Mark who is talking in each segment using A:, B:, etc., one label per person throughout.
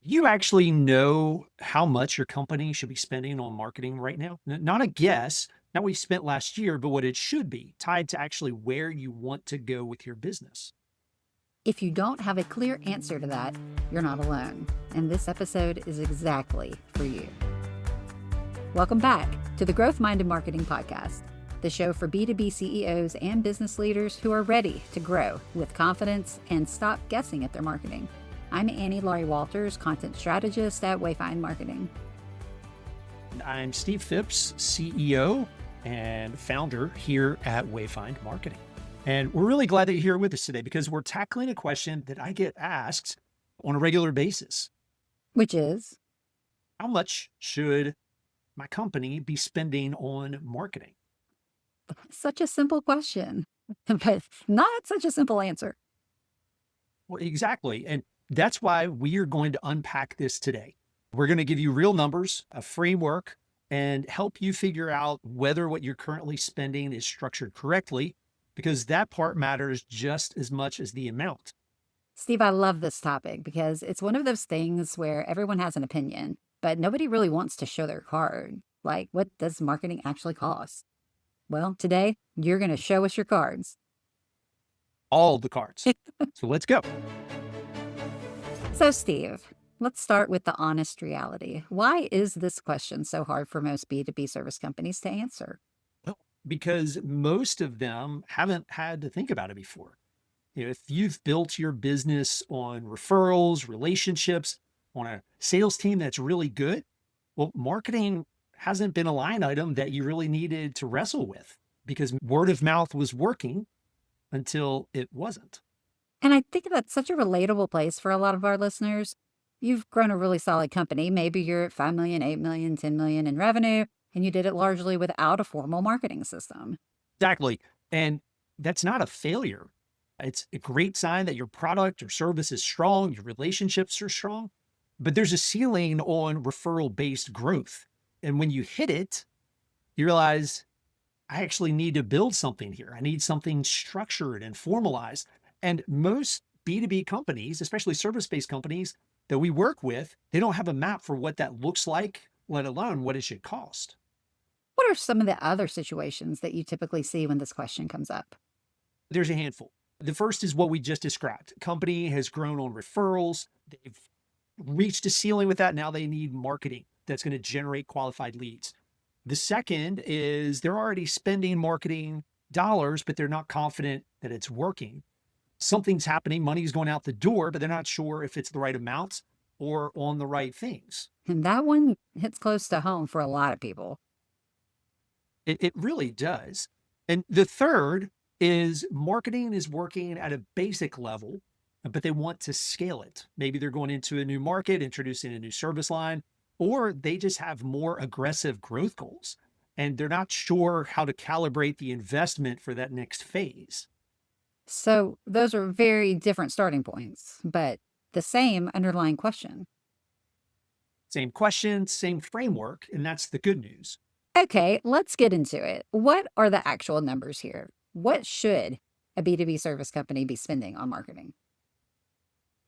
A: You actually know how much your company should be spending on marketing right now? Not a guess, not what you spent last year, but what it should be tied to actually where you want to go with your business.
B: If you don't have a clear answer to that, you're not alone. And this episode is exactly for you. Welcome back to the Growth Minded Marketing Podcast, the show for B2B CEOs and business leaders who are ready to grow with confidence and stop guessing at their marketing. I'm Annie Laurie Walters, content strategist at Wayfind Marketing.
A: And I'm Steve Phipps, CEO and founder here at Wayfind Marketing. And we're really glad that you're here with us today because we're tackling a question that I get asked on a regular basis.
B: Which is,
A: how much should my company be spending on marketing?
B: such a simple question, but not such a simple answer.
A: Well, exactly. And that's why we are going to unpack this today. We're going to give you real numbers, a framework, and help you figure out whether what you're currently spending is structured correctly, because that part matters just as much as the amount.
B: Steve, I love this topic because it's one of those things where everyone has an opinion, but nobody really wants to show their card. Like, what does marketing actually cost? Well, today, you're going to show us your cards.
A: All the cards. So let's go.
B: So, Steve, let's start with the honest reality. Why is this question so hard for most B2B service companies to answer?
A: Well, because most of them haven't had to think about it before. If you've built your business on referrals, relationships, on a sales team that's really good, well, marketing hasn't been a line item that you really needed to wrestle with because word of mouth was working until it wasn't.
B: And I think that's such a relatable place for a lot of our listeners. You've grown a really solid company. Maybe you're at 5 million, 8 million, 10 million in revenue, and you did it largely without a formal marketing system.
A: Exactly. And that's not a failure. It's a great sign that your product or service is strong, your relationships are strong, but there's a ceiling on referral based growth. And when you hit it, you realize I actually need to build something here. I need something structured and formalized. And most B2B companies, especially service-based companies that we work with, they don't have a map for what that looks like, let alone what it should cost.
B: What are some of the other situations that you typically see when this question comes up?
A: There's a handful. The first is what we just described. Company has grown on referrals. They've reached a ceiling with that. Now they need marketing that's going to generate qualified leads. The second is they're already spending marketing dollars, but they're not confident that it's working. Something's happening, money's going out the door, but they're not sure if it's the right amounts or on the right things.
B: And that one hits close to home for a lot of people.
A: It really does. And the third is marketing is working at a basic level, but they want to scale it. Maybe they're going into a new market, introducing a new service line, or they just have more aggressive growth goals and they're not sure how to calibrate the investment for that next phase.
B: So those are very different starting points, but the same underlying question.
A: Same question, same framework, and that's the good news.
B: Okay, let's get into it. What are the actual numbers here? What should a B2B service company be spending on marketing?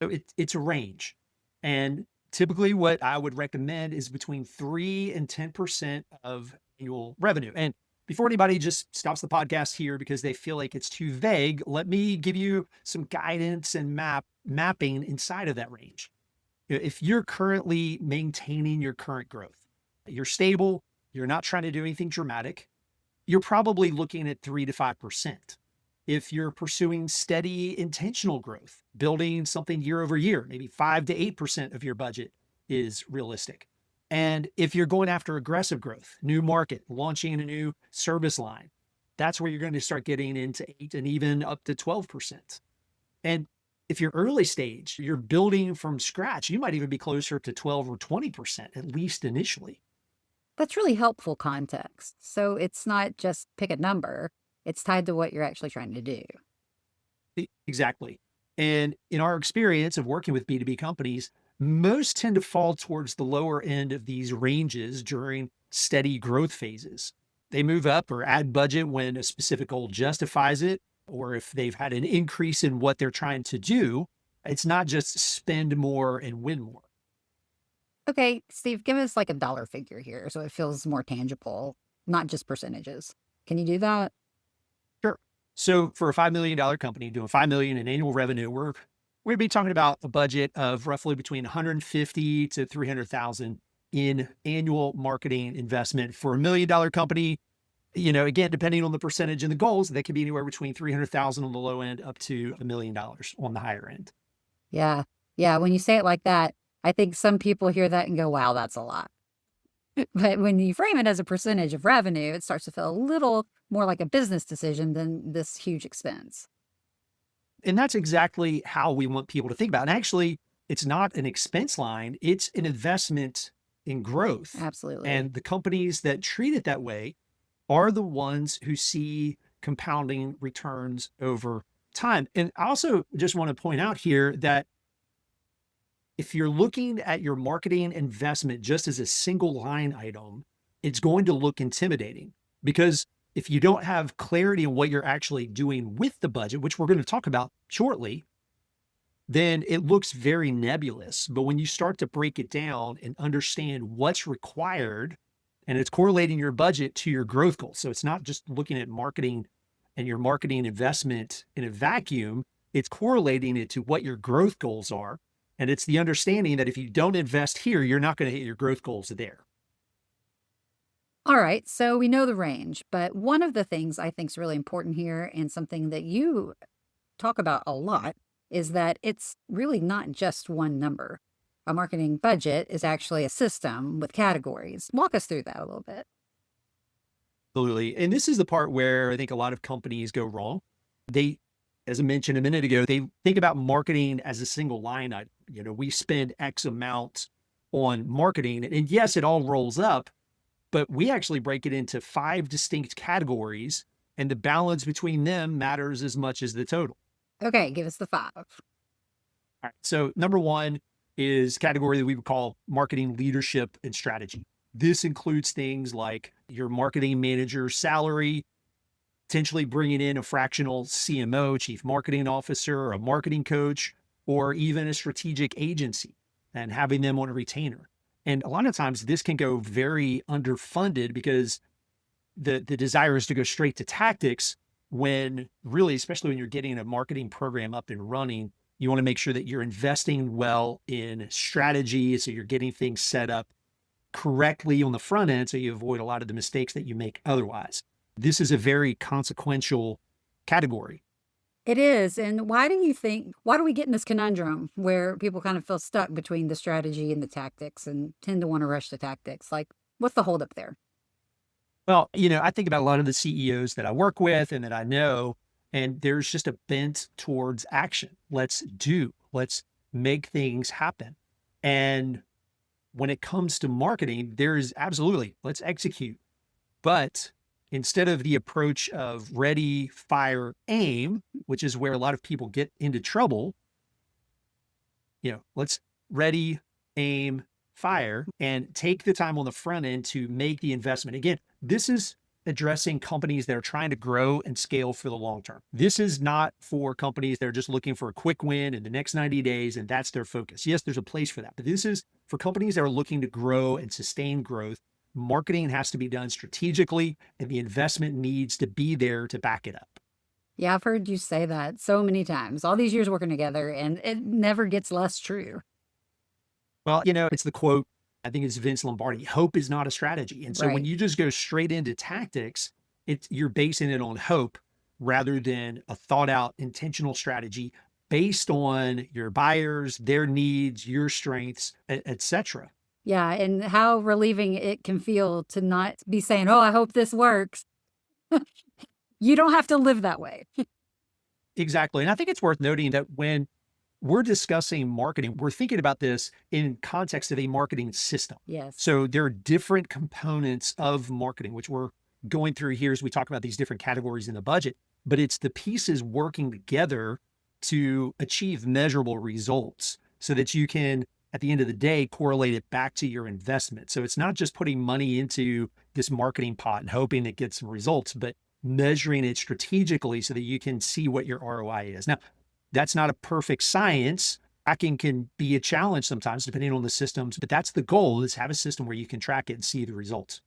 A: So it's a range. And typically what I would recommend is between 3 and 10% of annual revenue. And before anybody just stops the podcast here because they feel like it's too vague, let me give you some guidance and mapping inside of that range. If you're currently maintaining your current growth, you're stable, you're not trying to do anything dramatic, you're probably looking at 3 to 5%. If you're pursuing steady intentional growth, building something year over year, maybe 5 to 8% of your budget is realistic. And if you're going after aggressive growth, new market, launching a new service line, that's where you're going to start getting into 8 and even up to 12%. And if you're early stage, you're building from scratch, you might even be closer to 12 or 20%, at least initially.
B: That's really helpful context. So it's not just pick a number, it's tied to what you're actually trying to do.
A: Exactly. And in our experience of working with B2B companies, most tend to fall towards the lower end of these ranges during steady growth phases. They move up or add budget when a specific goal justifies it, or if they've had an increase in what they're trying to do. It's not just spend more and win more.
B: Okay, Steve, give us like a dollar figure here so it feels more tangible, not just percentages. Can you do that?
A: Sure. So for a $5 million company doing 5 million in annual revenue, we'd be talking about a budget of roughly between 150 to 300,000 in annual marketing investment. For $1 million company, again, depending on the percentage and the goals, that could be anywhere between 300,000 on the low end up to $1 million on the higher end.
B: Yeah. Yeah. When you say it like that, I think some people hear that and go, wow, that's a lot. But when you frame it as a percentage of revenue, it starts to feel a little more like a business decision than this huge expense.
A: And that's exactly how we want people to think about it. And actually, it's not an expense line, it's an investment in growth.
B: Absolutely.
A: And the companies that treat it that way are the ones who see compounding returns over time. And I also just want to point out here that if you're looking at your marketing investment just as a single line item, it's going to look intimidating because if you don't have clarity on what you're actually doing with the budget, which we're going to talk about shortly, then it looks very nebulous. But when you start to break it down and understand what's required, and it's correlating your budget to your growth goals. So it's not just looking at marketing and your marketing investment in a vacuum, it's correlating it to what your growth goals are. And it's the understanding that if you don't invest here, you're not going to hit your growth goals there.
B: All right. So we know the range, but one of the things I think is really important here and something that you talk about a lot is that it's really not just one number. A marketing budget is actually a system with categories. Walk us through that a little bit.
A: Absolutely. And this is the part where I think a lot of companies go wrong. They, as I mentioned a minute ago, they think about marketing as a single line item. We spend X amount on marketing. And yes, it all rolls up, but we actually break it into 5 distinct categories, and the balance between them matters as much as the total.
B: Okay, give us the 5.
A: All right. So number 1 is category that we would call marketing leadership and strategy. This includes things like your marketing manager's salary, potentially bringing in a fractional CMO, chief marketing officer, or a marketing coach, or even a strategic agency and having them on a retainer. And a lot of times this can go very underfunded because the desire is to go straight to tactics when really, especially when you're getting a marketing program up and running, you want to make sure that you're investing well in strategy. So you're getting things set up correctly on the front end so you avoid a lot of the mistakes that you make otherwise. This is a very consequential category.
B: It is. And why do we get in this conundrum where people kind of feel stuck between the strategy and the tactics and tend to want to rush the tactics? Like, what's the holdup there?
A: Well, I think about a lot of the CEOs that I work with and that I know, and there's just a bent towards action. Let's make things happen. And when it comes to marketing, there's absolutely, let's execute. But instead of the approach of ready, fire, aim, which is where a lot of people get into trouble, let's ready, aim, fire, and take the time on the front end to make the investment. Again, this is addressing companies that are trying to grow and scale for the long term. This is not for companies that are just looking for a quick win in the next 90 days and that's their focus. Yes, there's a place for that, but this is for companies that are looking to grow and sustain growth. Marketing has to be done strategically and the investment needs to be there to back it up.
B: Yeah, I've heard you say that so many times, all these years working together, and it never gets less true.
A: Well, it's the quote, I think it's Vince Lombardi, hope is not a strategy. And so when
B: Right.
A: you just go straight into tactics, you're basing it on hope rather than a thought out intentional strategy based on your buyers, their needs, your strengths, et cetera.
B: Yeah, and how relieving it can feel to not be saying, "Oh, I hope this works." You don't have to live that way.
A: Exactly. And I think it's worth noting that when we're discussing marketing, we're thinking about this in context of a marketing system.
B: Yes.
A: So there are different components of marketing, which we're going through here as we talk about these different categories in the budget, but it's the pieces working together to achieve measurable results so that you can, at the end of the day, correlate it back to your investment. So it's not just putting money into this marketing pot and hoping it gets some results, but measuring it strategically so that you can see what your ROI is. Now, that's not a perfect science, Tracking can be a challenge sometimes depending on the systems, but that's the goal, is have a system where you can track it and see the results.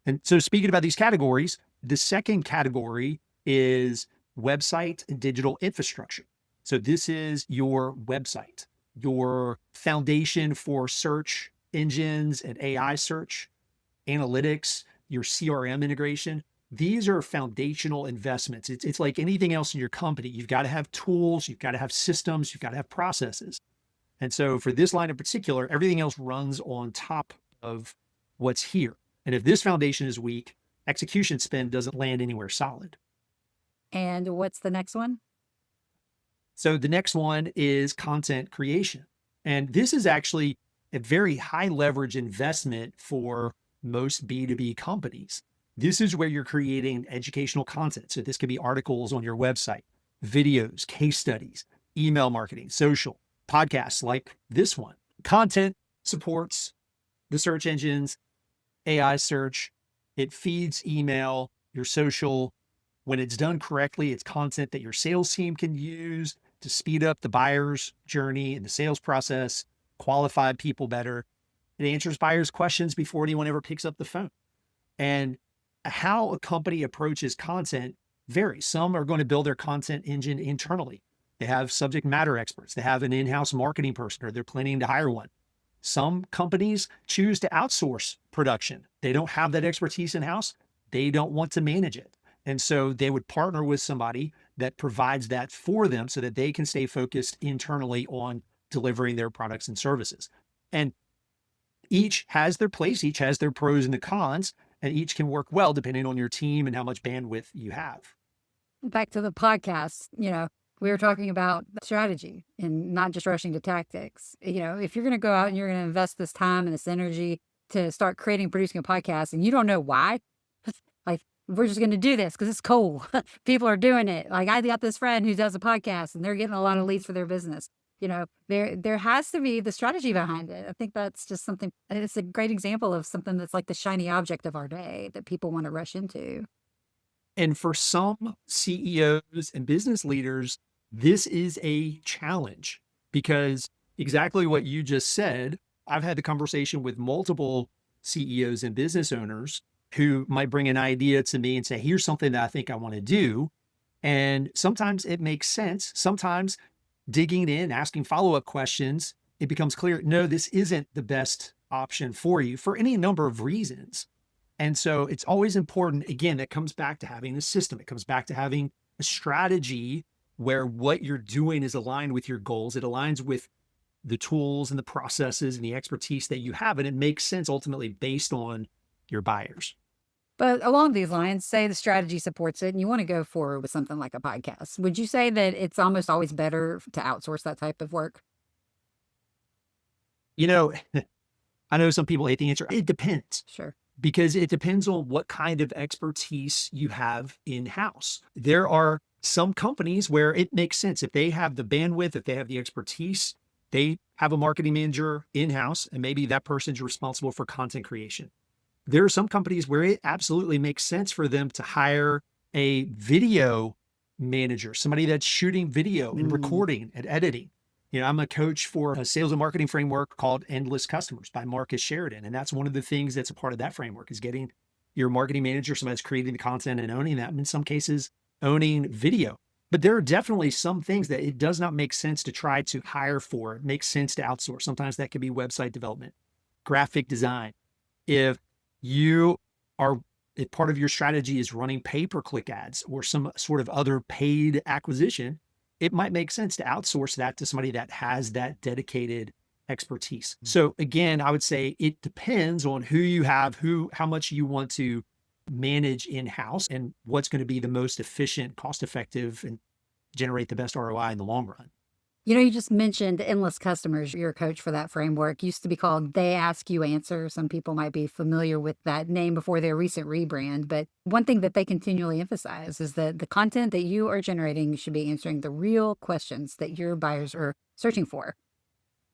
A: And so speaking about these categories, the second category is website and digital infrastructure. So this is your website, your foundation for search engines and AI search, analytics, your CRM integration. These are foundational investments. It's like anything else in your company. You've got to have tools, you've got to have systems, you've got to have processes. And so for this line in particular, everything else runs on top of what's here. And if this foundation is weak, execution spend doesn't land anywhere solid.
B: And what's the next one?
A: So the next one is content creation. And this is actually a very high leverage investment for most B2B companies. This is where you're creating educational content. So this could be articles on your website, videos, case studies, email marketing, social, podcasts like this one. Content supports the search engines, AI search. It feeds email, your social. When it's done correctly, it's content that your sales team can use to speed up the buyer's journey and the sales process, qualify people better. It answers buyers' questions before anyone ever picks up the phone. And how a company approaches content varies. Some are going to build their content engine internally. They have subject matter experts. They have an in-house marketing person, or they're planning to hire one. Some companies choose to outsource production. They don't have that expertise in-house. They don't want to manage it. And so they would partner with somebody that provides that for them so that they can stay focused internally on delivering their products and services. And each has their place, each has their pros and the cons, and each can work well depending on your team and how much bandwidth you have.
B: Back to the podcast, we were talking about strategy and not just rushing to tactics. If you're going to go out and you're going to invest this time and this energy to start creating and producing a podcast and you don't know why, like, we're just going to do this because it's cool. People are doing it. Like, I got this friend who does a podcast and they're getting a lot of leads for their business. There has to be the strategy behind it. I think that's just something, it's a great example of something that's like the shiny object of our day that people want to rush into.
A: And for some CEOs and business leaders, this is a challenge because exactly what you just said, I've had the conversation with multiple CEOs and business owners who might bring an idea to me and say, here's something that I think I want to do. And sometimes it makes sense. Sometimes digging in, asking follow-up questions, it becomes clear, no, this isn't the best option for you for any number of reasons. And so it's always important, again, that comes back to having a system. It comes back to having a strategy where what you're doing is aligned with your goals. It aligns with the tools and the processes and the expertise that you have. And it makes sense ultimately based on your buyers.
B: But along these lines, say the strategy supports it and you want to go forward with something like a podcast. Would you say that it's almost always better to outsource that type of work?
A: I know some people hate the answer. It depends.
B: Sure.
A: Because it depends on what kind of expertise you have in-house. There are some companies where it makes sense. If they have the bandwidth, if they have the expertise, they have a marketing manager in-house, and maybe that person's responsible for content creation. There are some companies where it absolutely makes sense for them to hire a video manager, somebody that's shooting video and recording and editing. I'm a coach for a sales and marketing framework called Endless Customers by Marcus Sheridan. And that's one of the things that's a part of that framework is getting your marketing manager, somebody that's creating the content and owning that. And in some cases, owning video. But there are definitely some things that it does not make sense to try to hire for. It makes sense to outsource. Sometimes that could be website development, graphic design. If part of your strategy is running pay-per-click ads or some sort of other paid acquisition, it might make sense to outsource that to somebody that has that dedicated expertise. So again, I would say it depends on who you have, how much you want to manage in-house and what's going to be the most efficient, cost-effective, and generate the best ROI in the long run.
B: You just mentioned Endless Customers. You're a coach for that framework. Used to be called They Ask You Answer. Some people might be familiar with that name before their recent rebrand. But one thing that they continually emphasize is that the content that you are generating should be answering the real questions that your buyers are searching for.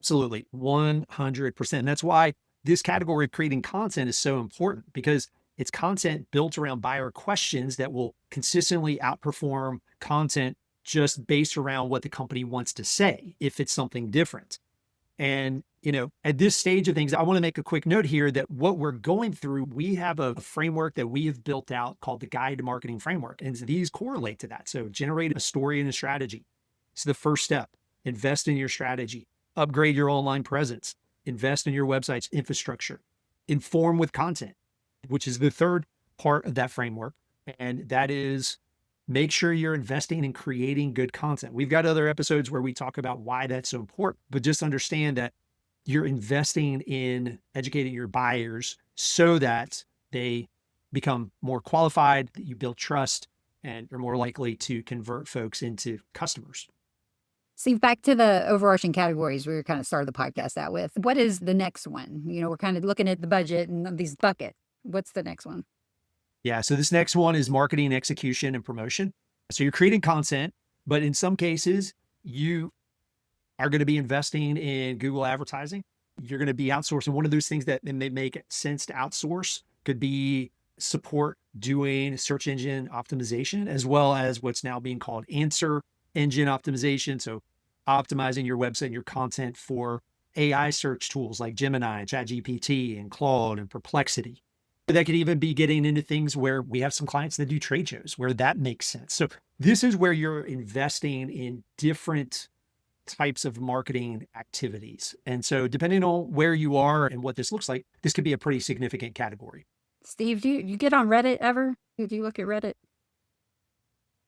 A: Absolutely. 100%. And that's why this category of creating content is so important, because it's content built around buyer questions that will consistently outperform content just based around what the company wants to say, if it's something different. And, at this stage of things, I want to make a quick note here that what we're going through, we have a framework that we have built out called the Guide to Marketing Framework. And these correlate to that. So generate a story and a strategy. It's the first step. Invest in your strategy, upgrade your online presence, invest in your website's infrastructure, inform with content, which is the third part of that framework. And that is make sure you're investing in creating good content. We've got other episodes where we talk about why that's so important, but just understand that you're investing in educating your buyers so that they become more qualified, that you build trust, and are more likely to convert folks into customers.
B: Steve, back to the overarching categories we kind of started the podcast out with. What is the next one? We're kind of looking at the budget and these buckets. What's the next one?
A: Yeah. So this next one is marketing, execution, and promotion. So you're creating content, but in some cases, you are going to be investing in Google advertising. You're going to be outsourcing. One of those things that may make sense to outsource could be support doing search engine optimization, as well as what's now being called answer engine optimization. So optimizing your website and your content for AI search tools like Gemini, ChatGPT, and Claude and Perplexity. That could even be getting into things where we have some clients that do trade shows where that makes sense. So this is where you're investing in different types of marketing activities. And so depending on where you are and what this looks like, this could be a pretty significant category.
B: Steve, do you get on Reddit ever? Do you look at Reddit?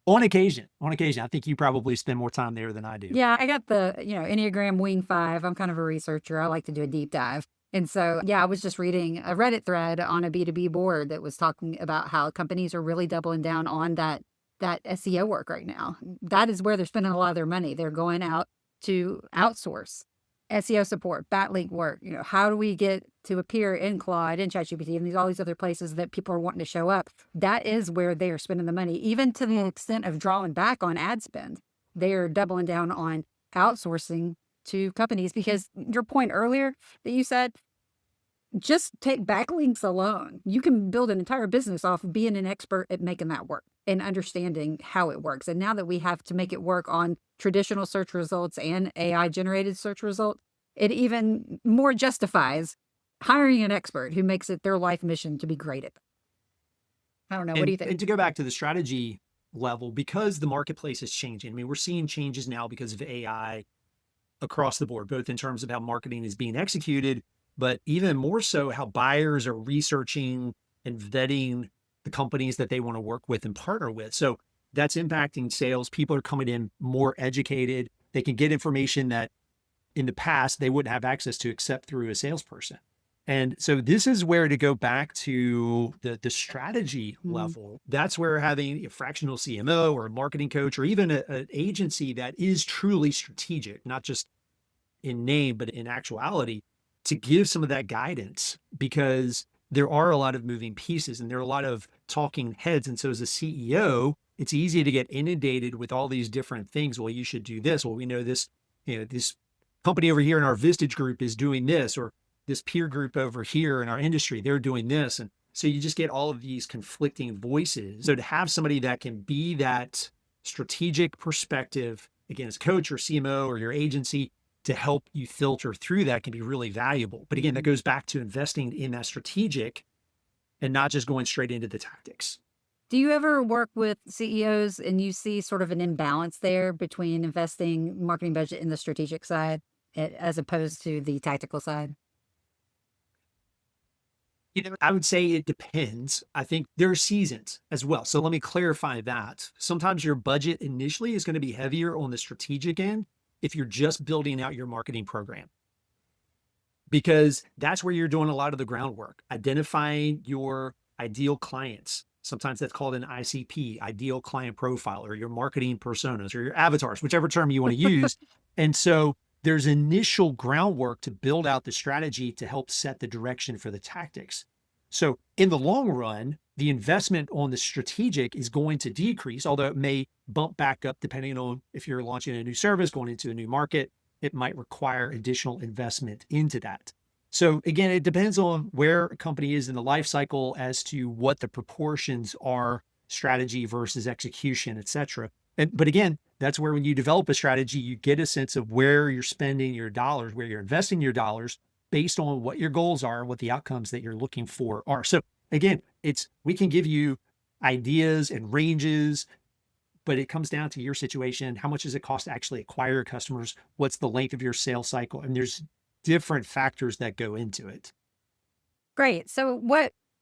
A: On occasion. I think you probably spend more time there than I do.
B: Yeah, I got the, Enneagram Wing 5. I'm kind of a researcher. I like to do a deep dive. And so, I was just reading a Reddit thread on a B2B board that was talking about how companies are really doubling down on that SEO work right now. That is where they're spending a lot of their money. They're going out to outsource SEO support, backlink work. How do we get to appear in Claude, in ChatGPT, and all these other places that people are wanting to show up? That is where they are spending the money, even to the extent of drawing back on ad spend. They are doubling down on outsourcing to companies because your point earlier that you said, just take backlinks alone. You can build an entire business off of being an expert at making that work and understanding how it works. And now that we have to make it work on traditional search results and AI generated search results, it even more justifies hiring an expert who makes it their life mission to be great at it. I don't know. What do you think?
A: And to go back to the strategy level, because the marketplace is changing, we're seeing changes now because of AI across the board, both in terms of how marketing is being executed, but even more so how buyers are researching and vetting the companies that they want to work with and partner with. So that's impacting sales. People are coming in more educated. They can get information that in the past they wouldn't have access to except through a salesperson. And so this is where to go back to the strategy level. That's where having a fractional CMO or a marketing coach or even an agency that is truly strategic, not just in name, but in actuality, to give some of that guidance, because there are a lot of moving pieces and there are a lot of talking heads. And so as a CEO, it's easy to get inundated with all these different things. Well, you should do this. Well, we know this, this company over here in our Vistage group is doing this, or this peer group over here in our industry, they're doing this. And so you just get all of these conflicting voices. So to have somebody that can be that strategic perspective, again, as coach or CMO or your agency, to help you filter through that can be really valuable. But again, that goes back to investing in that strategic and not just going straight into the tactics.
B: Do you ever work with CEOs and you see sort of an imbalance there between investing marketing budget in the strategic side as opposed to the tactical side?
A: I would say it depends. I think there are seasons as well. So let me clarify that. Sometimes your budget initially is going to be heavier on the strategic end if you're just building out your marketing program, because that's where you're doing a lot of the groundwork, identifying your ideal clients. Sometimes that's called an ICP, ideal client profile, or your marketing personas or your avatars, whichever term you want to use. And so there's initial groundwork to build out the strategy to help set the direction for the tactics. So in the long run, the investment on the strategic is going to decrease, although it may bump back up depending on if you're launching a new service, going into a new market. It might require additional investment into that. So again, it depends on where a company is in the life cycle as to what the proportions are, strategy versus execution, et cetera. But again, that's where when you develop a strategy, you get a sense of where you're spending your dollars, where you're investing your dollars based on what your goals are, what the outcomes that you're looking for are. So again, we can give you ideas and ranges, but it comes down to your situation. How much does it cost to actually acquire customers? What's the length of your sales cycle? And there's different factors that go into it.
B: Great. So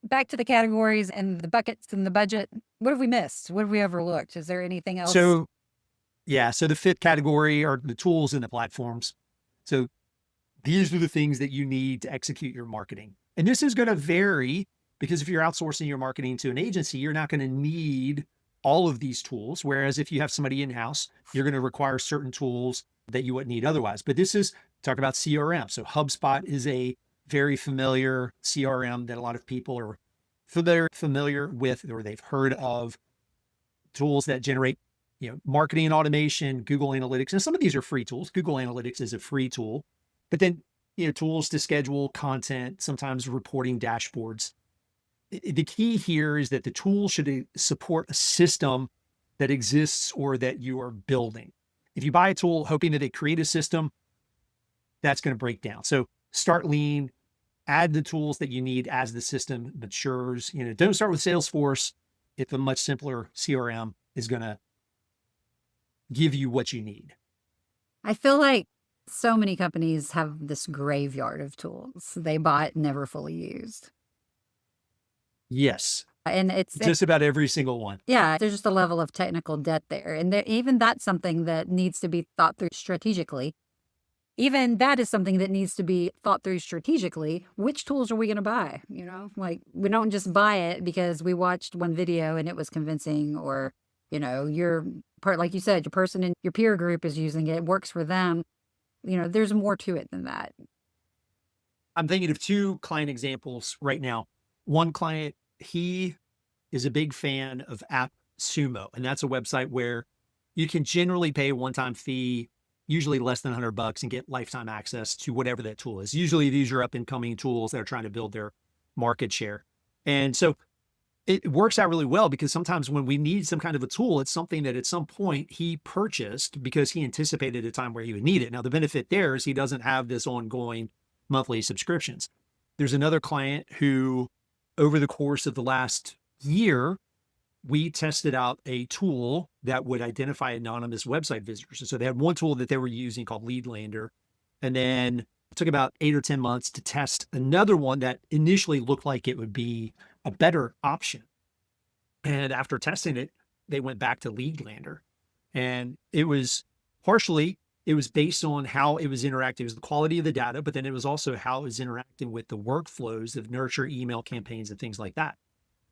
B: back to the categories and the buckets and the budget, what have we missed? What have we overlooked? Is there anything else?
A: So yeah, so the fifth category are the tools and the platforms. So these are the things that you need to execute your marketing. And this is going to vary because if you're outsourcing your marketing to an agency, you're not going to need all of these tools. Whereas if you have somebody in-house, you're going to require certain tools that you wouldn't need otherwise. But talk about CRM. So HubSpot is a very familiar CRM that a lot of people are familiar with, or they've heard of. Tools that generate, marketing and automation, Google Analytics. And some of these are free tools. Google Analytics is a free tool, but then, tools to schedule content, sometimes reporting dashboards. The key here is that the tool should support a system that exists or that you are building. If you buy a tool hoping that they create a system, that's going to break down. So start lean, add the tools that you need as the system matures. Don't start with Salesforce if a much simpler CRM is going to give you what you need.
B: I feel like so many companies have this graveyard of tools they bought, never fully used.
A: Yes.
B: And it's
A: just about every single one.
B: Yeah, there's just a level of technical debt there. And even that's something that needs to be thought through strategically. Even that is something that needs to be thought through strategically. Which tools are we going to buy? Like we don't just buy it because we watched one video and it was convincing, or, your part, like you said, your person in your peer group is using it, works for them. There's more to it than that.
A: I'm thinking of two client examples right now. One client, he is a big fan of AppSumo, and that's a website where you can generally pay a one-time fee, usually less than $100, and get lifetime access to whatever that tool is. Usually these are up and coming tools that are trying to build their market share. And so it works out really well because sometimes when we need some kind of a tool, it's something that at some point he purchased because he anticipated a time where he would need it. Now, the benefit there is he doesn't have this ongoing monthly subscriptions. There's another client who, over the course of the last year, we tested out a tool that would identify anonymous website visitors. And so they had one tool that they were using called LeadLander. And then it took about 8 or 10 months to test another one that initially looked like it would be a better option. And after testing it, they went back to LeadLander. And it was based on how it was interacting. It was the quality of the data, but then it was also how it was interacting with the workflows of nurture email campaigns and things like that.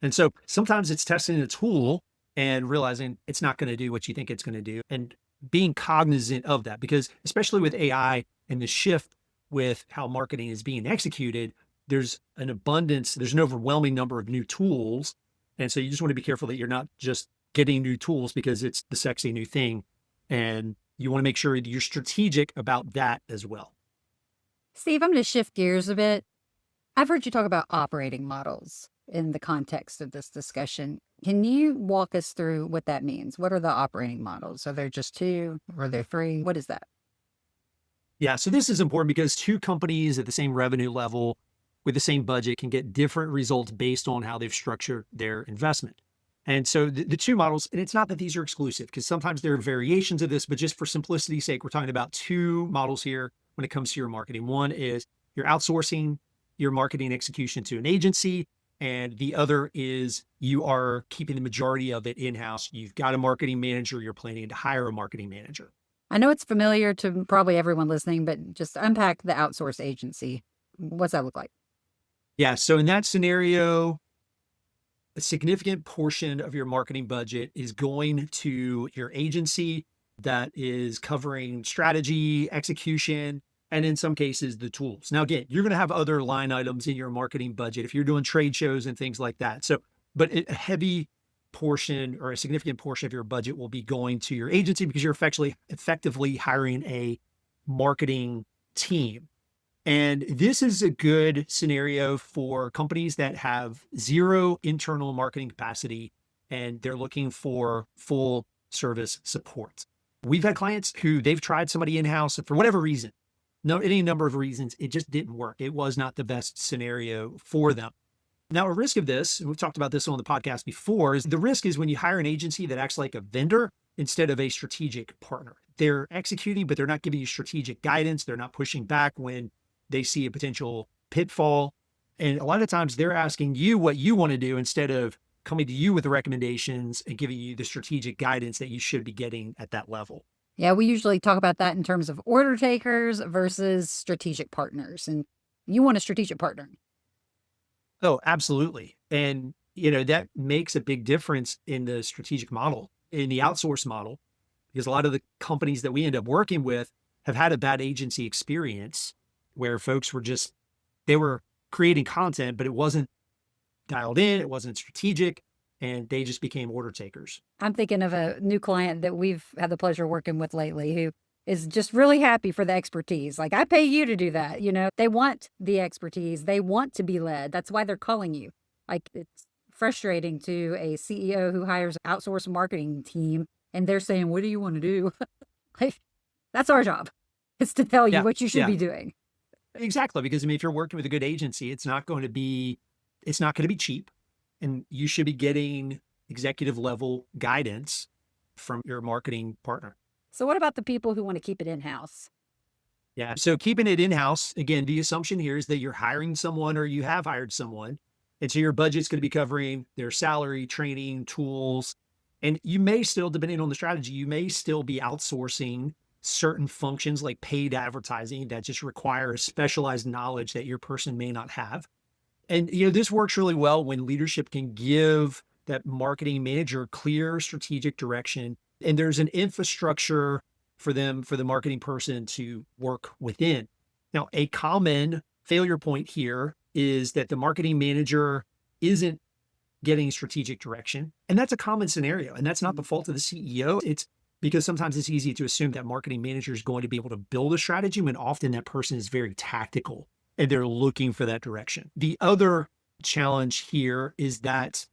A: And so sometimes it's testing a tool and realizing it's not going to do what you think it's going to do, and being cognizant of that, because especially with AI and the shift with how marketing is being executed, there's an overwhelming number of new tools. And so you just want to be careful that you're not just getting new tools because it's the sexy new thing. And you want to make sure that you're strategic about that as well.
B: Steve, I'm going to shift gears a bit. I've heard you talk about operating models in the context of this discussion. Can you walk us through what that means? What are the operating models? Are there just two? Or are there three? What is that?
A: Yeah, so this is important because two companies at the same revenue level with the same budget can get different results based on how they've structured their investment. And so the two models, and it's not that these are exclusive because sometimes there are variations of this, but just for simplicity's sake, we're talking about two models here when it comes to your marketing. One is you're outsourcing your marketing execution to an agency, and the other is you are keeping the majority of it in-house. You've got a marketing manager, you're planning to hire a marketing manager.
B: I know it's familiar to probably everyone listening, but just unpack the outsource agency. What's that look like?
A: Yeah, so in that scenario, a significant portion of your marketing budget is going to your agency that is covering strategy, execution, and in some cases, the tools. Now, again, you're going to have other line items in your marketing budget if you're doing trade shows and things like that. So, but a heavy portion or a significant portion of your budget will be going to your agency because you're effectively hiring a marketing team. And this is a good scenario for companies that have zero internal marketing capacity and they're looking for full service support. We've had clients who they've tried somebody in-house and for whatever reason, no, any number of reasons, it just didn't work. It was not the best scenario for them. Now, a risk of this, and we've talked about this on the podcast before, is the risk is when you hire an agency that acts like a vendor instead of a strategic partner. They're executing, but they're not giving you strategic guidance. They're not pushing back when they see a potential pitfall. And a lot of times they're asking you what you want to do instead of coming to you with the recommendations and giving you the strategic guidance that you should be getting at that level.
B: Yeah, we usually talk about that in terms of order takers versus strategic partners. And you want a strategic partner.
A: Oh, absolutely. And, that makes a big difference in the strategic model, in the outsource model, because a lot of the companies that we end up working with have had a bad agency experience where folks they were creating content, but it wasn't dialed in, it wasn't strategic, and they just became order takers.
B: I'm thinking of a new client that we've had the pleasure of working with lately who is just really happy for the expertise. Like, I pay you to do that. They want the expertise. They want to be led. That's why they're calling you. Like, it's frustrating to a CEO who hires an outsourced marketing team and they're saying, what do you want to do? Like, that's our job. It's to tell you what you should be doing.
A: Exactly. Because if you're working with a good agency, it's not going to be cheap, and you should be getting executive level guidance from your marketing partner.
B: So what about the people who want to keep it in-house?
A: Yeah. So keeping it in-house, again, the assumption here is that you're hiring someone or you have hired someone. And so your budget's going to be covering their salary, training, tools. And you may still, depending on the strategy, you may still be outsourcing certain functions like paid advertising that just require a specialized knowledge that your person may not have. And, this works really well when leadership can give that marketing manager clear strategic direction. And there's an infrastructure for the marketing person to work within. Now, a common failure point here is that the marketing manager isn't getting strategic direction. And that's a common scenario. And that's not the fault of the CEO. It's because sometimes it's easy to assume that marketing manager is going to be able to build a strategy when often that person is very tactical and they're looking for that direction. The other challenge here is that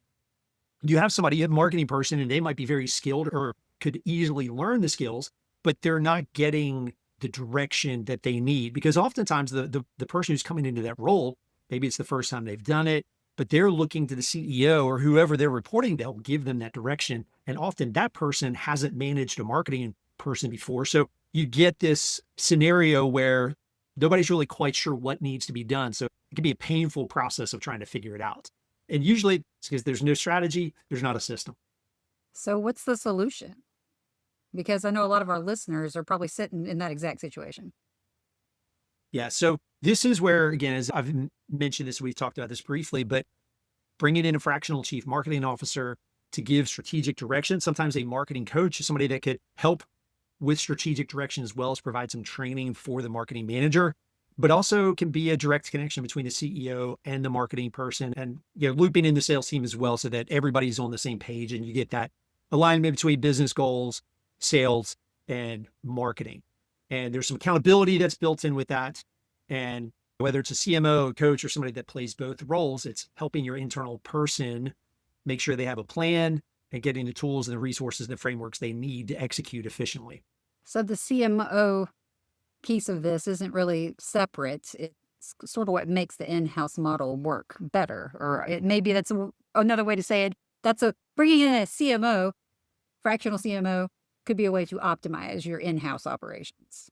A: you have somebody, a marketing person, and they might be very skilled or could easily learn the skills, but they're not getting the direction that they need, because oftentimes the person who's coming into that role, maybe it's the first time they've done it, but they're looking to the CEO or whoever they're reporting to help give them that direction. And often that person hasn't managed a marketing person before. So you get this scenario where nobody's really quite sure what needs to be done. So it can be a painful process of trying to figure it out. And usually it's because there's no strategy, there's not a system.
B: So what's the solution? Because I know a lot of our listeners are probably sitting in that exact situation.
A: Yeah. So this is where, again, as I've mentioned this, we've talked about this briefly, but bringing in a fractional chief marketing officer to give strategic direction, sometimes a marketing coach is somebody that could help with strategic direction as well as provide some training for the marketing manager, but also can be a direct connection between the CEO and the marketing person, and looping in the sales team as well so that everybody's on the same page and you get that alignment between business goals, sales, and marketing. And there's some accountability that's built in with that. And whether it's a CMO, a coach, or somebody that plays both roles, it's helping your internal person make sure they have a plan and getting the tools and the resources and the frameworks they need to execute efficiently.
B: So the CMO piece of this isn't really separate. It's sort of what makes the in-house model work better. Or maybe that's another way to say it. Bringing in a CMO, fractional CMO, could be a way to optimize your in-house operations.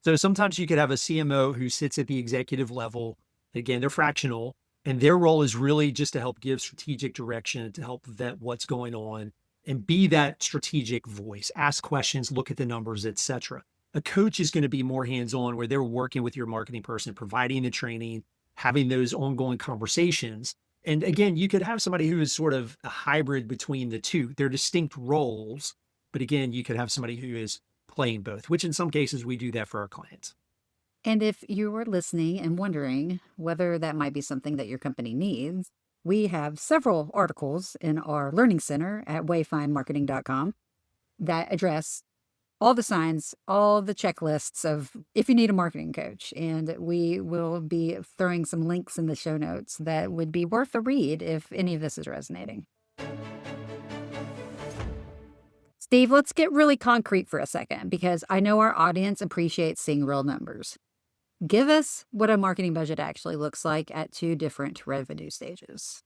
A: So sometimes you could have a CMO who sits at the executive level. Again, they're fractional, and their role is really just to help give strategic direction, to help vet what's going on and be that strategic voice, ask questions, look at the numbers, etc. A coach is going to be more hands-on, where they're working with your marketing person, providing the training, having those ongoing conversations. And again, you could have somebody who is sort of a hybrid between the two. They're distinct roles, but again, you could have somebody who is playing both, which in some cases we do that for our clients.
B: And if you were listening and wondering whether that might be something that your company needs, we have several articles in our learning center at wayfindmarketing.com that address all the signs, all the checklists of if you need a marketing coach. And we will be throwing some links in the show notes that would be worth a read if any of this is resonating. Steve, let's get really concrete for a second because I know our audience appreciates seeing real numbers. Give us what a marketing budget actually looks like at two different revenue stages.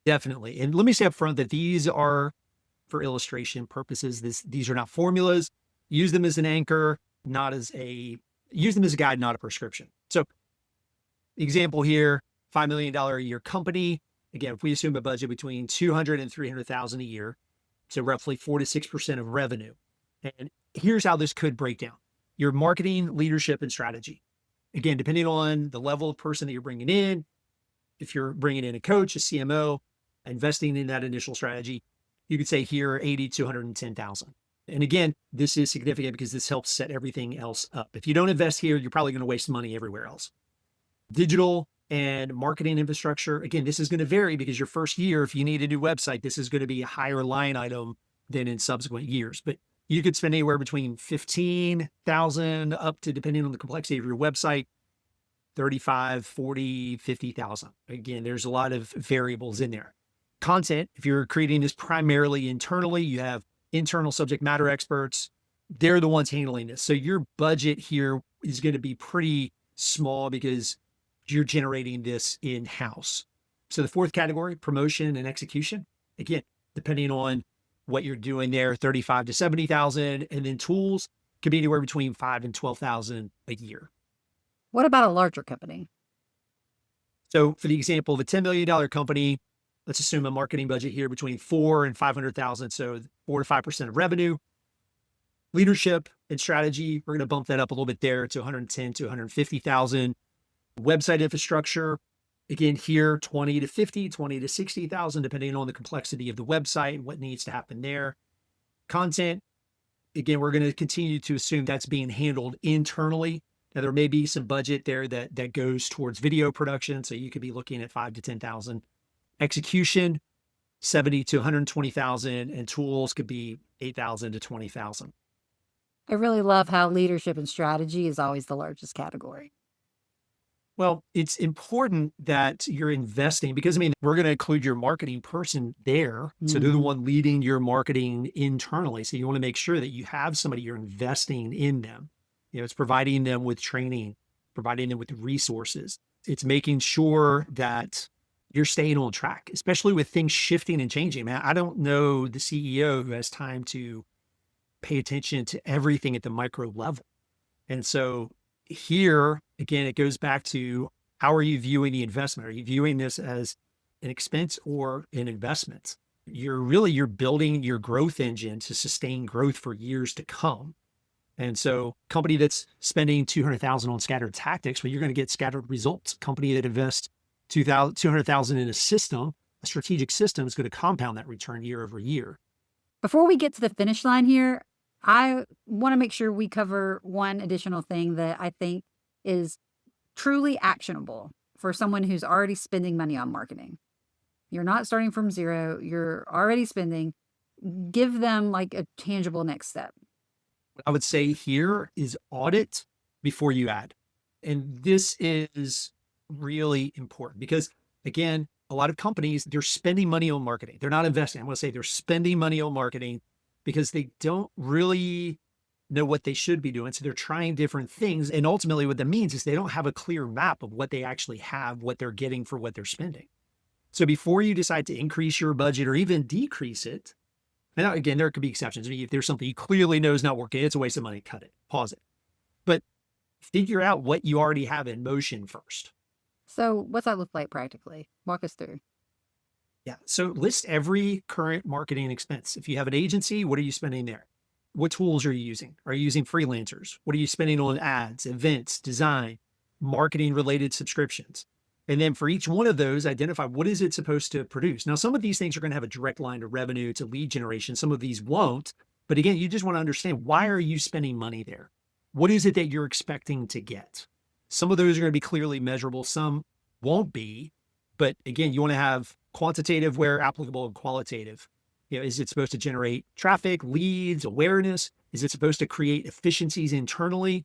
A: Definitely. And let me say up front that these are for illustration purposes. These are not formulas. Use them as an anchor, use them as a guide, not a prescription. So example here, $5 million a year company. Again, if we assume a budget between 200 and 300,000 a year, so roughly 4 to 6% of revenue. And here's how this could break down. Your marketing, leadership, and strategy. Again, depending on the level of person that you're bringing in, if you're bringing in a coach, a CMO, investing in that initial strategy, you could say here 80 to 110,000. And again, this is significant because this helps set everything else up. If you don't invest here, you're probably going to waste money everywhere else. Digital and marketing infrastructure. Again, this is going to vary because your first year, if you need a new website, this is going to be a higher line item than in subsequent years. But you could spend anywhere between 15,000 up to, depending on the complexity of your website, 35, 40, 50,000. Again, there's a lot of variables in there. Content, if you're creating this primarily internally, you have internal subject matter experts. They're the ones handling this. So your budget here is going to be pretty small because you're generating this in-house. So the fourth category, promotion and execution. Again, depending on what you're doing there, 35 to 70,000. And then tools could be anywhere between 5 and 12,000 a year.
B: What about a larger company?
A: So for the example of a $10 million company, let's assume a marketing budget here between 4 and 500,000. So 4 to 5% of revenue. Leadership and strategy, we're going to bump that up a little bit there to 110 to 150,000. Website infrastructure, again, here, 20 to 50, 20 to 60,000, depending on the complexity of the website and what needs to happen there. Content, again, we're going to continue to assume that's being handled internally. Now, there may be some budget there that goes towards video production. So you could be looking at 5 to 10,000. Execution, 70 to 120,000, and tools could be 8,000 to 20,000.
B: I really love how leadership and strategy is always the largest category.
A: Well, it's important that you're investing because, we're going to include your marketing person there. So they're the one leading your marketing internally. So you want to make sure that you have somebody you're investing in them. It's providing them with training, providing them with resources. It's making sure that you're staying on track, especially with things shifting and changing. Man, I don't know the CEO who has time to pay attention to everything at the micro level. And so here, again, it goes back to how are you viewing the investment? Are you viewing this as an expense or an investment? You're building your growth engine to sustain growth for years to come. And so company that's spending 200,000 on scattered tactics, well, you're going to get scattered results. Company that invests 200,000 in a system, a strategic system, is going to compound that return year over year.
B: Before we get to the finish line here, I want to make sure we cover one additional thing that I think is truly actionable for someone who's already spending money on marketing. You're not starting from zero. You're already spending. Give them like a tangible next step.
A: What I would say here is audit before you add. And this is really important because, again, a lot of companies, they're spending money on marketing. They're not investing. I'm going to say they're spending money on marketing because they don't really know what they should be doing. So they're trying different things. And ultimately what that means is they don't have a clear map of what they actually have, what they're getting for what they're spending. So before you decide to increase your budget or even decrease it, and again, there could be exceptions. If there's something you clearly know is not working, it's a waste of money, cut it, pause it. But figure out what you already have in motion first.
B: So what's that look like practically? Walk us through.
A: Yeah. So list every current marketing expense. If you have an agency, what are you spending there? What tools are you using? Are you using freelancers? What are you spending on ads, events, design, marketing related subscriptions? And then for each one of those, identify what is it supposed to produce. Now, some of these things are going to have a direct line to revenue, to lead generation. Some of these won't. But again, you just want to understand, why are you spending money there? What is it that you're expecting to get? Some of those are going to be clearly measurable. Some won't be. But again, you want to have quantitative where applicable and qualitative. Is it supposed to generate traffic, leads, awareness? Is it supposed to create efficiencies internally?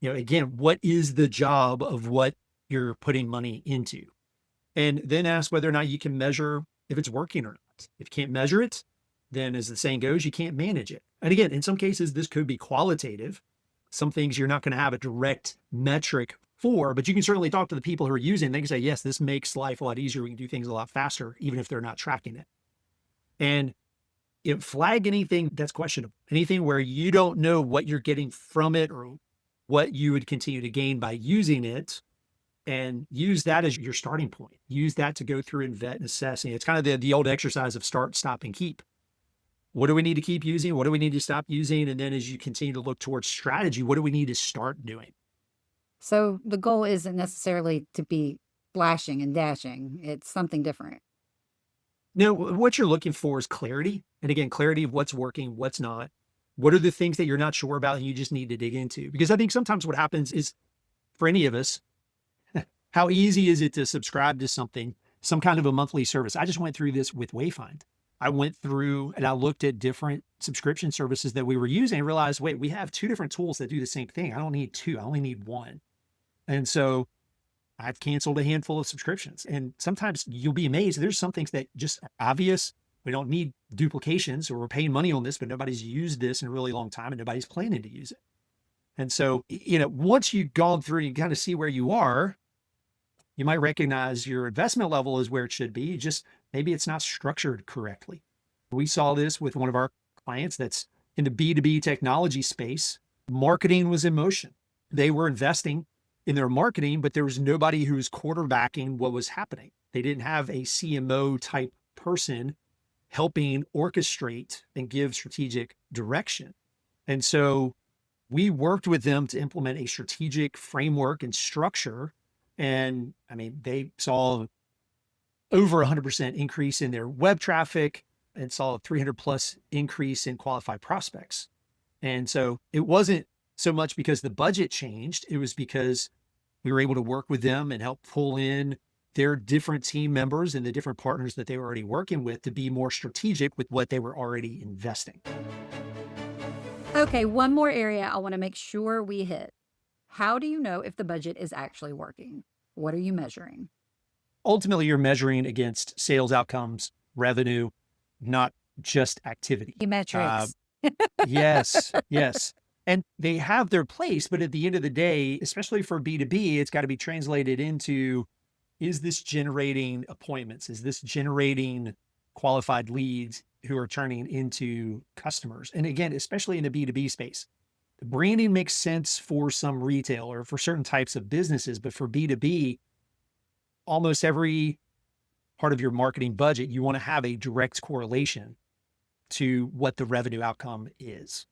A: Again, what is the job of what you're putting money into? And then ask whether or not you can measure if it's working or not. If you can't measure it, then as the saying goes, you can't manage it. And again, in some cases, this could be qualitative. Some things you're not going to have a direct metric for, but you can certainly talk to the people who are using it. They can say, yes, this makes life a lot easier. We can do things a lot faster, even if they're not tracking it. And flag anything that's questionable, anything where you don't know what you're getting from it or what you would continue to gain by using it, and use that as your starting point. Use that to go through and vet and assess. And it's kind of the old exercise of start, stop, and keep. What do we need to keep using? What do we need to stop using? And then as you continue to look towards strategy, what do we need to start doing?
B: So the goal isn't necessarily to be flashing and dashing. It's something different.
A: No, what you're looking for is clarity. And again, clarity of what's working, what's not. What are the things that you're not sure about and you just need to dig into? Because I think sometimes what happens is, for any of us, how easy is it to subscribe to something, some kind of a monthly service? I just went through this with Wayfind. I went through and I looked at different subscription services that we were using and realized, wait, we have two different tools that do the same thing. I don't need two, I only need one. And so I've canceled a handful of subscriptions. And sometimes you'll be amazed. There's some things that just are obvious. We don't need duplications, or we're paying money on this, but nobody's used this in a really long time and nobody's planning to use it. And so, once you've gone through and you kind of see where you are, you might recognize your investment level is where it should be. Just maybe it's not structured correctly. We saw this with one of our clients that's in the B2B technology space. Marketing was in motion. They were investing in their marketing, but there was nobody who was quarterbacking what was happening. They didn't have a CMO type person helping orchestrate and give strategic direction. And so we worked with them to implement a strategic framework and structure. And I mean, they saw over 100% increase in their web traffic and saw a 300 plus increase in qualified prospects. And so it wasn't so much because the budget changed. It was because we were able to work with them and help pull in their different team members and the different partners that they were already working with to be more strategic with what they were already investing.
B: Okay, one more area I want to make sure we hit. How do you know if the budget is actually working? What are you measuring?
A: Ultimately, you're measuring against sales outcomes, revenue, not just activity.
B: Metrics.
A: Yes, yes. And they have their place, but at the end of the day, especially for B2B, it's got to be translated into, is this generating appointments? Is this generating qualified leads who are turning into customers? And again, especially in the B2B space, the branding makes sense for some retail or for certain types of businesses, but for B2B, almost every part of your marketing budget, you want to have a direct correlation to what the revenue outcome is.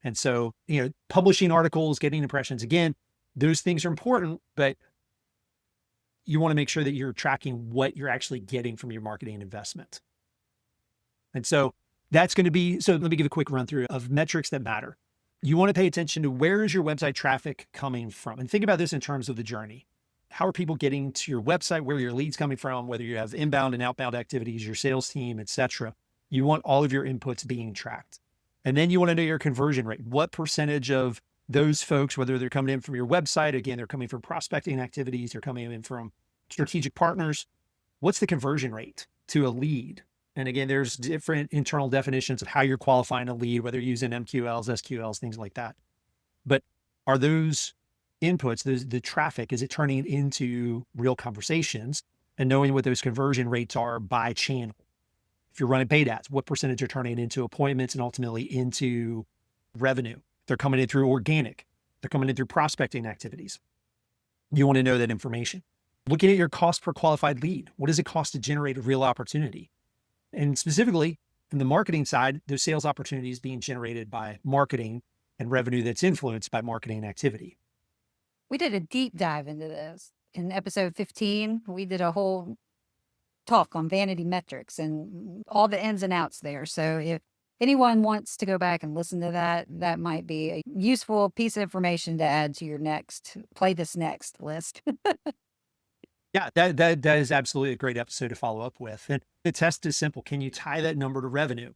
A: And so, publishing articles, getting impressions, again, those things are important, but you want to make sure that you're tracking what you're actually getting from your marketing investment. And so that's going to be, so let me give a quick run through of metrics that matter. You want to pay attention to where is your website traffic coming from? And think about this in terms of the journey. How are people getting to your website? Where are your leads coming from? Whether you have inbound and outbound activities, your sales team, et cetera. You want all of your inputs being tracked. And then you want to know your conversion rate. What percentage of those folks, whether they're coming in from your website, again, they're coming from prospecting activities, they're coming in from strategic partners. What's the conversion rate to a lead? And again, there's different internal definitions of how you're qualifying a lead, whether you're using MQLs, SQLs, things like that. But are those inputs, the traffic, is it turning into real conversations? And knowing what those conversion rates are by channel. If you're running paid ads, what percentage are turning into appointments and ultimately into revenue? They're coming in through organic. They're coming in through prospecting activities. You want to know that information. Looking at your cost per qualified lead. What does it cost to generate a real opportunity? And specifically, in the marketing side, those sales opportunities being generated by marketing and revenue that's influenced by marketing activity.
B: We did a deep dive into this. In episode 15, we did a whole talk on vanity metrics and all the ins and outs there. So if anyone wants to go back and listen to that, that might be a useful piece of information to add to your next play this next list.
A: Yeah, that is absolutely a great episode to follow up with. And the test is simple. Can you tie that number to revenue?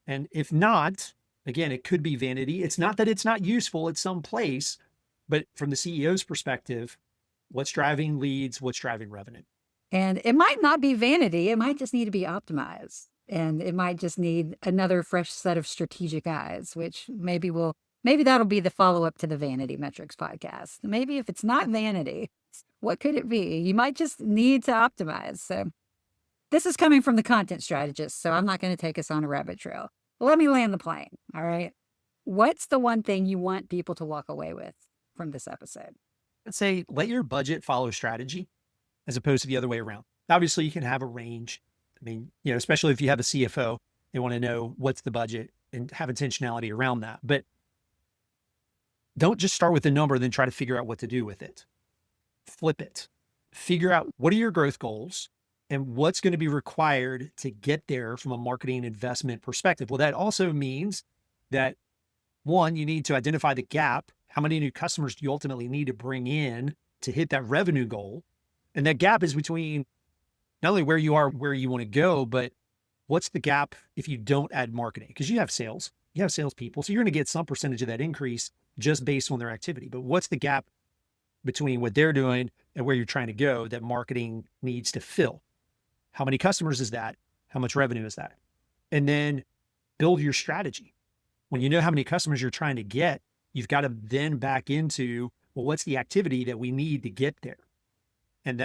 A: And if not, again, it could be vanity. It's not that it's not useful at some place, but from the CEO's perspective, what's driving leads, what's driving revenue?
B: And it might not be vanity. It might just need to be optimized. And it might just need another fresh set of strategic eyes, which maybe that'll be the follow-up to the Vanity Metrics podcast. Maybe if it's not vanity, what could it be? You might just need to optimize. So this is coming from the content strategist, so I'm not going to take us on a rabbit trail. Let me land the plane, all right? What's the one thing you want people to walk away with from this episode?
A: I'd say let your budget follow strategy as opposed to the other way around. Obviously, you can have a range. I mean, especially if you have a CFO, they want to know what's the budget and have intentionality around that. But don't just start with the number, then try to figure out what to do with it. Flip it. Figure out what are your growth goals and what's going to be required to get there from a marketing investment perspective. Well, that also means that one, you need to identify the gap. How many new customers do you ultimately need to bring in to hit that revenue goal? And that gap is between not only where you are, where you want to go, but what's the gap if you don't add marketing? Because you have salespeople. So you're going to get some percentage of that increase just based on their activity. But what's the gap between what they're doing and where you're trying to go that marketing needs to fill? How many customers is that? How much revenue is that? And then build your strategy. When you know how many customers you're trying to get, you've got to then back into, well, what's the activity that we need to get there? And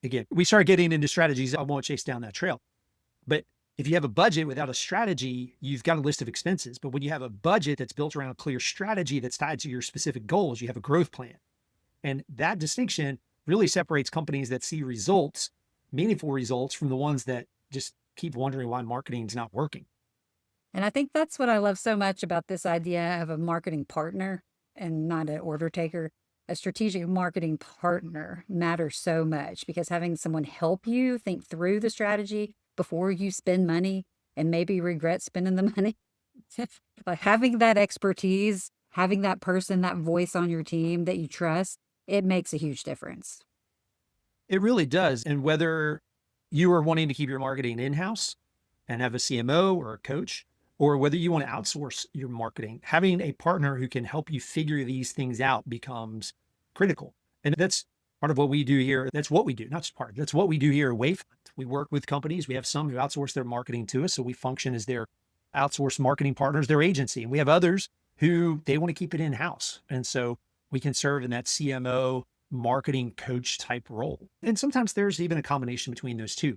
A: again, we start getting into strategies. I won't chase down that trail. But if you have a budget without a strategy, you've got a list of expenses. But when you have a budget that's built around a clear strategy that's tied to your specific goals, you have a growth plan. And that distinction really separates companies that see results, meaningful results, from the ones that just keep wondering why marketing is not working.
B: And I think that's what I love so much about this idea of a marketing partner and not an order taker. A strategic marketing partner matters so much because having someone help you think through the strategy before you spend money and maybe regret spending the money, like having that expertise, having that person, that voice on your team that you trust, it makes a huge difference.
A: It really does. And whether you are wanting to keep your marketing in-house and have a CMO or a coach, or whether you want to outsource your marketing, having a partner who can help you figure these things out becomes critical. And that's part of what we do here. That's what we do, not just part. That's what we do here at Wayfind. We work with companies. We have some who outsource their marketing to us. So we function as their outsourced marketing partners, their agency. And we have others who they want to keep it in-house. And so we can serve in that CMO marketing coach type role. And sometimes there's even a combination between those two.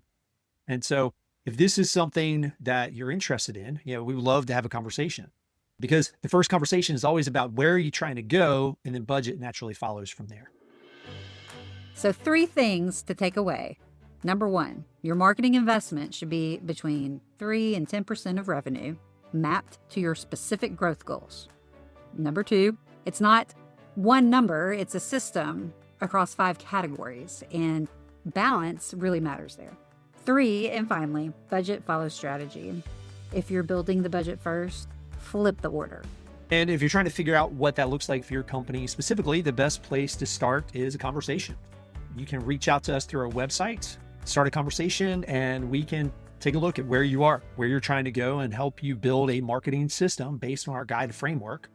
A: And so if this is something that you're interested in, we would love to have a conversation, because the first conversation is always about where are you trying to go, and then budget naturally follows from there.
B: So 3 things to take away. Number 1, your marketing investment should be between 3 and 10% of revenue, mapped to your specific growth goals. Number 2, it's not one number, it's a system across 5 categories, and balance really matters there. 3, and finally, budget follows strategy. If you're building the budget first, flip the order.
A: And if you're trying to figure out what that looks like for your company specifically, the best place to start is a conversation. You can reach out to us through our website, start a conversation, and we can take a look at where you are, where you're trying to go, and help you build a marketing system based on our guide framework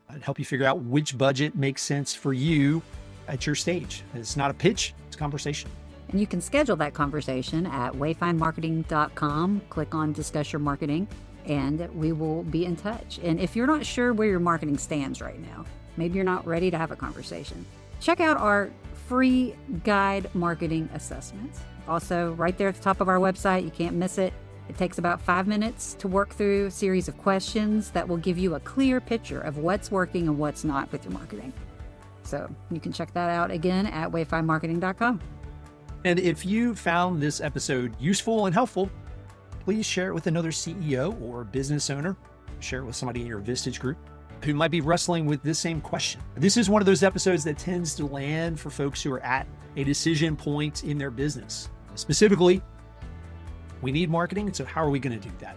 A: and help you figure out which budget makes sense for you at your stage. It's not a pitch, it's a conversation.
B: And you can schedule that conversation at wayfindmarketing.com. Click on Discuss Your Marketing, and we will be in touch. And if you're not sure where your marketing stands right now, maybe you're not ready to have a conversation, check out our free guide marketing assessment. Also, right there at the top of our website, you can't miss it. It takes about 5 minutes to work through a series of questions that will give you a clear picture of what's working and what's not with your marketing. So you can check that out again at wayfindmarketing.com.
A: And if you found this episode useful and helpful, please share it with another CEO or business owner. Share it with somebody in your Vistage group who might be wrestling with this same question. This is one of those episodes that tends to land for folks who are at a decision point in their business. Specifically, we need marketing, so how are we going to do that?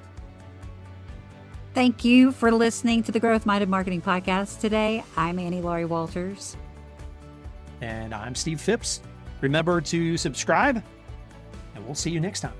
B: Thank you for listening to the Growth Minded Marketing Podcast today. I'm Annie Laurie Walters.
A: And I'm Steve Phipps. Remember to subscribe, and we'll see you next time.